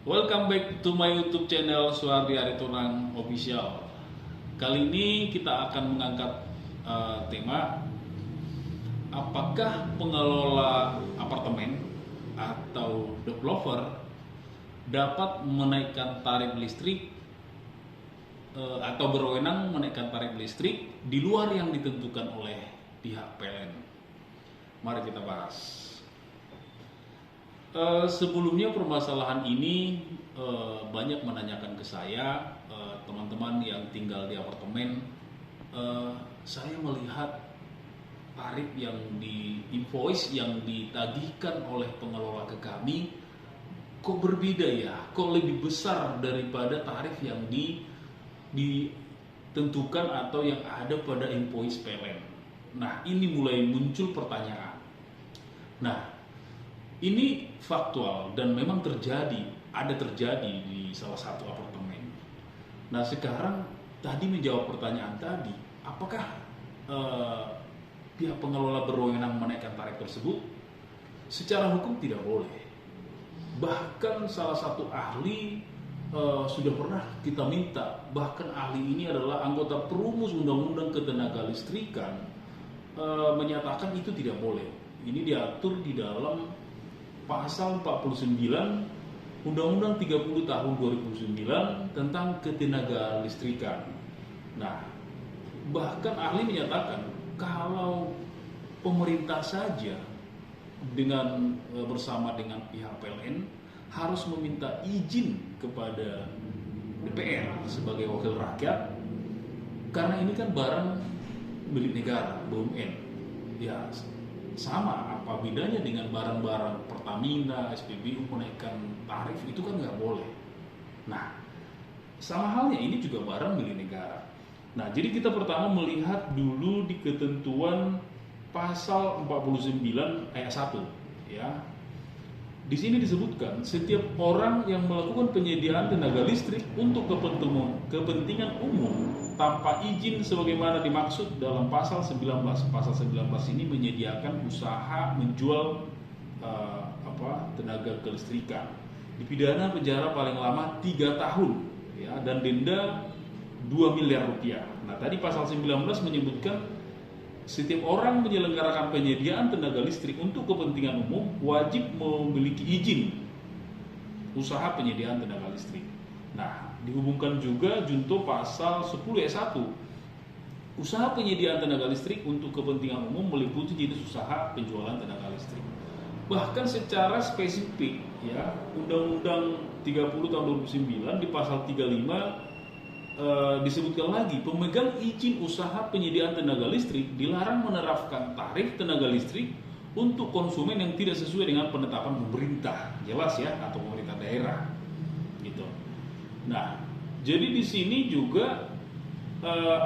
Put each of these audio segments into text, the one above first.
Welcome back to my YouTube channel Suhardi Aritonang Official. Kali ini kita akan mengangkat tema apakah pengelola apartemen atau developer dapat menaikkan tarif listrik atau berwenang menaikkan tarif listrik di luar yang ditentukan oleh pihak PLN. Mari kita bahas. Sebelumnya permasalahan ini banyak menanyakan ke saya, teman-teman yang tinggal di apartemen. Saya melihat tarif yang di invoice yang ditagihkan oleh pengelola ke kami kok berbeda ya, kok lebih besar daripada tarif yang ditentukan atau yang ada pada invoice PLN. Nah, ini mulai muncul pertanyaan. Nah, ini faktual dan memang ada terjadi di salah satu apartemen. Nah, sekarang tadi menjawab pertanyaan tadi, apakah pihak pengelola berwenang menaikkan tarif tersebut? Secara hukum tidak boleh. Bahkan salah satu ahli sudah pernah kita minta, bahkan ahli ini adalah anggota perumus Undang-Undang Ketenagalistrikan, menyatakan itu tidak boleh. Ini diatur di dalam Pasal 49 Undang-Undang 30 tahun 2009 tentang ketenagalistrikan. Nah, bahkan ahli menyatakan kalau pemerintah saja bersama dengan pihak PLN harus meminta izin kepada DPR sebagai wakil rakyat, karena ini kan barang milik negara, BUMN. Ya, sama apa bedanya dengan barang-barang Pertamina, SPBU menaikkan tarif, itu kan nggak boleh. Nah, sama halnya ini juga barang milik negara. Nah, jadi kita pertama melihat dulu di ketentuan pasal 49 ayat 1 ya. Di sini disebutkan setiap orang yang melakukan penyediaan tenaga listrik untuk kepentingan umum tanpa izin sebagaimana dimaksud dalam pasal 19. Pasal 19 ini menyediakan usaha menjual tenaga kelistrikan. Dipidana penjara paling lama 3 tahun ya, dan denda 2 miliar rupiah. Nah, tadi pasal 19 menyebutkan setiap orang menyelenggarakan penyediaan tenaga listrik untuk kepentingan umum wajib memiliki izin usaha penyediaan tenaga listrik. Nah, dihubungkan juga junto pasal 10 ayat 1. Usaha penyediaan tenaga listrik untuk kepentingan umum meliputi jenis usaha penjualan tenaga listrik. Bahkan secara spesifik ya, Undang-Undang 30 tahun 2009 di pasal 35 disebutkan lagi, pemegang izin usaha penyediaan tenaga listrik dilarang menerapkan tarif tenaga listrik untuk konsumen yang tidak sesuai dengan penetapan pemerintah, jelas ya, atau pemerintah daerah, gitu. Nah, jadi di sini juga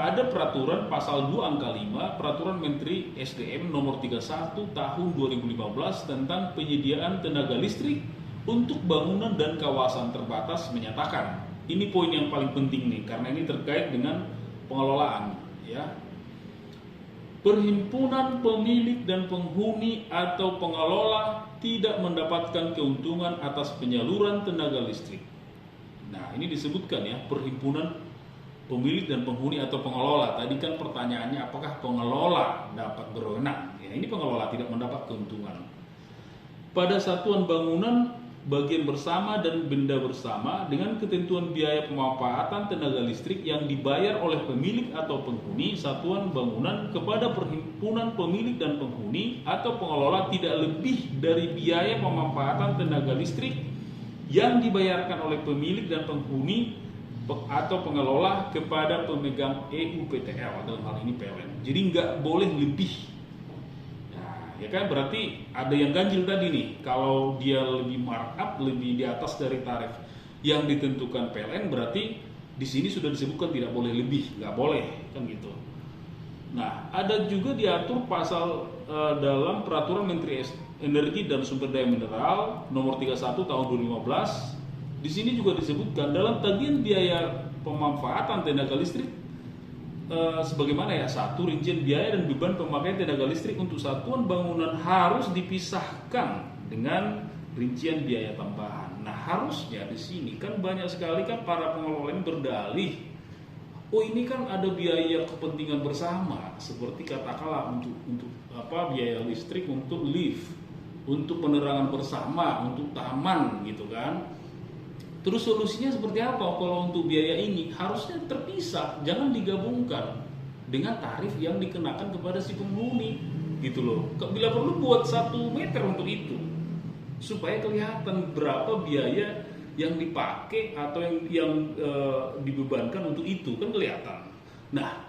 ada peraturan pasal 2 angka 5 Peraturan Menteri SDM nomor 31 tahun 2015 tentang penyediaan tenaga listrik untuk bangunan dan kawasan terbatas menyatakan. Ini poin yang paling penting nih, karena ini terkait dengan pengelolaan ya. Perhimpunan pemilik dan penghuni atau pengelola tidak mendapatkan keuntungan atas penyaluran tenaga listrik. Nah, ini disebutkan ya, perhimpunan pemilik dan penghuni atau pengelola. Tadi kan pertanyaannya apakah pengelola dapat berwenang? Ya, ini pengelola tidak mendapat keuntungan. Pada satuan bangunan bagian bersama dan benda bersama dengan ketentuan biaya pemanfaatan tenaga listrik yang dibayar oleh pemilik atau penghuni satuan bangunan kepada perhimpunan pemilik dan penghuni atau pengelola tidak lebih dari biaya pemanfaatan tenaga listrik yang dibayarkan oleh pemilik dan penghuni atau pengelola kepada pemegang EUPTL atau hal ini PLN. Jadi nggak boleh lebih. Ya kan, berarti ada yang ganjil tadi nih. Kalau dia lebih markup, lebih di atas dari tarif yang ditentukan PLN, berarti di sini sudah disebutkan tidak boleh lebih, nggak boleh kan gitu. Nah, ada juga diatur pasal dalam Peraturan Menteri Energi dan Sumber Daya Mineral nomor 31 tahun 2015. Di sini juga disebutkan dalam tagihan biaya pemanfaatan tenaga listrik sebagaimana ya, satu rincian biaya dan beban pemakaian tenaga listrik untuk satuan bangunan harus dipisahkan dengan rincian biaya tambahan. Nah, harusnya di sini kan banyak sekali kan para pengelola ini berdalih, oh ini kan ada biaya kepentingan bersama, seperti katakanlah untuk apa, biaya listrik untuk lift, untuk penerangan bersama, untuk taman gitu kan. Terus solusinya seperti apa kalau untuk biaya ini? Harusnya terpisah, jangan digabungkan dengan tarif yang dikenakan kepada si penghuni gitu loh. Bila perlu buat 1 meter untuk itu, supaya kelihatan berapa biaya yang dipakai atau yang dibebankan untuk itu, kan kelihatan. Nah,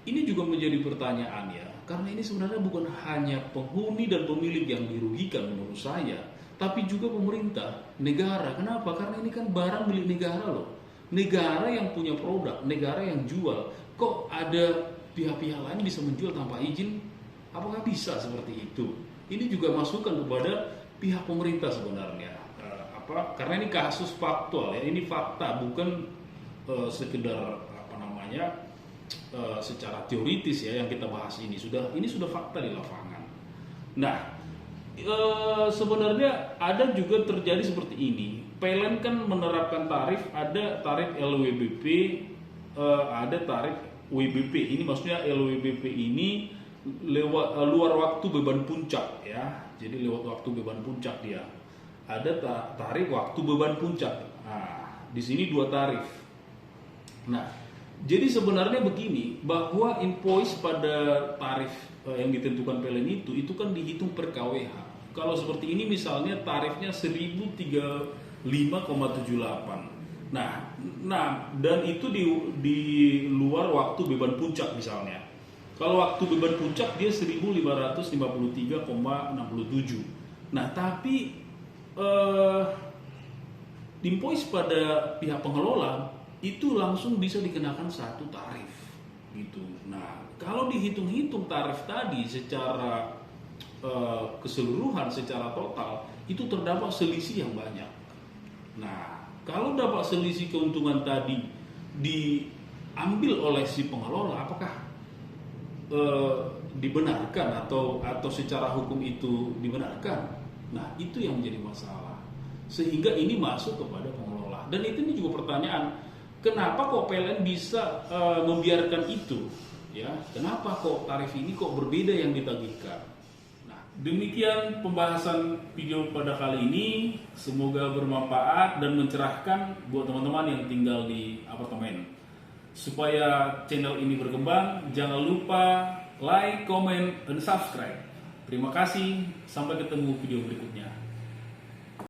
ini juga menjadi pertanyaan ya, karena ini sebenarnya bukan hanya penghuni dan pemilik yang dirugikan menurut saya, tapi juga pemerintah, negara. Kenapa? Karena ini kan barang milik negara loh. Negara yang punya produk, negara yang jual. Kok ada pihak-pihak lain bisa menjual tanpa izin? Apakah bisa seperti itu? Ini juga masukan kepada pihak pemerintah sebenarnya. Karena ini kasus faktual ya, ini fakta, bukan sekedar secara teoritis ya yang kita bahas ini. Ini sudah fakta di lapangan. Nah, sebenarnya ada juga terjadi seperti ini. PLN kan menerapkan tarif, ada tarif LWBP, ada tarif WBP. Ini maksudnya LWBP ini lewat luar waktu beban puncak ya. Jadi lewat waktu beban puncak dia. Ada tarif waktu beban puncak. Nah, di sini 2 tarif. Nah, jadi sebenarnya begini, bahwa invoice pada tarif yang ditentukan PLN itu kan dihitung per kWh. Kalau seperti ini misalnya tarifnya 1035,78. Nah, dan itu di luar waktu beban puncak misalnya. Kalau waktu beban puncak dia 1553,67. Nah, tapi invoice pada pihak pengelola itu langsung bisa dikenakan 1 tarif gitu. Nah, kalau dihitung-hitung tarif tadi secara keseluruhan, secara total, itu terdapat selisih yang banyak. Nah, kalau dapat selisih keuntungan tadi diambil oleh si pengelola, apakah dibenarkan atau secara hukum itu dibenarkan? Nah, itu yang menjadi masalah. Sehingga ini masuk kepada pengelola. Dan ini juga pertanyaan, kenapa kok PLN bisa membiarkan itu? Ya, kenapa kok tarif ini kok berbeda yang ditagihkan? Nah, demikian pembahasan video pada kali ini. Semoga bermanfaat dan mencerahkan buat teman-teman yang tinggal di apartemen. Supaya channel ini berkembang, jangan lupa like, comment, dan subscribe. Terima kasih, sampai ketemu video berikutnya.